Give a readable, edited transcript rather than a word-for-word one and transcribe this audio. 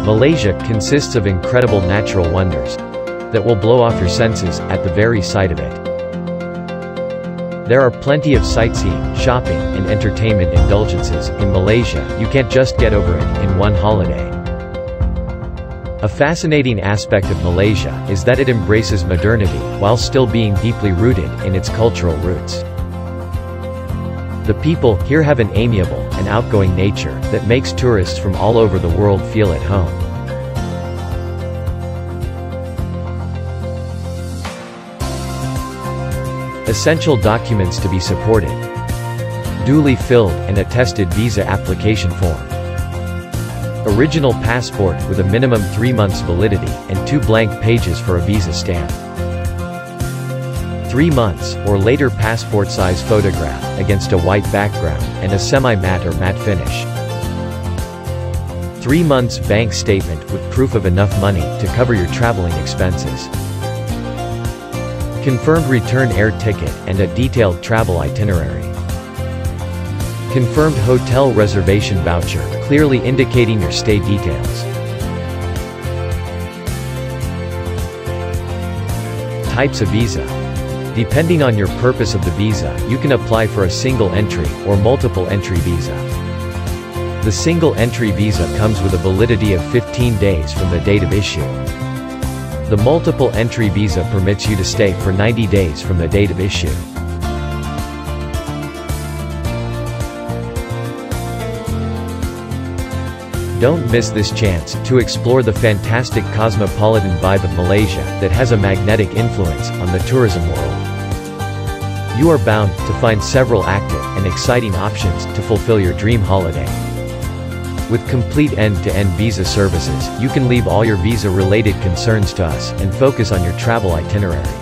Malaysia consists of incredible natural wonders that will blow off your senses at the very sight of it. There are plenty of sightseeing, shopping, and entertainment indulgences in Malaysia. You can't just get over it in one holiday. A fascinating aspect of Malaysia is that it embraces modernity while still being deeply rooted in its cultural roots. The people here have an amiable and outgoing nature that makes tourists from all over the world feel at home. Essential documents to be supported: duly filled and attested visa application form, original passport with a minimum 3 months validity and 2 blank pages for a visa stamp, 3 months or later passport size photograph against a white background and a semi-matte or matte finish, 3 months bank statement with proof of enough money to cover your traveling expenses, confirmed return air ticket and a detailed travel itinerary, confirmed hotel reservation voucher clearly indicating your stay details. Types of visa. Depending on your purpose of the visa, you can apply for a single entry or multiple entry visa. The single entry visa comes with a validity of 15 days from the date of issue. The multiple entry visa permits you to stay for 90 days from the date of issue. Don't miss this chance to explore the fantastic cosmopolitan vibe of Malaysia that has a magnetic influence on the tourism world. You are bound to find several active and exciting options to fulfill your dream holiday. With complete end-to-end visa services, you can leave all your visa-related concerns to us and focus on your travel itinerary.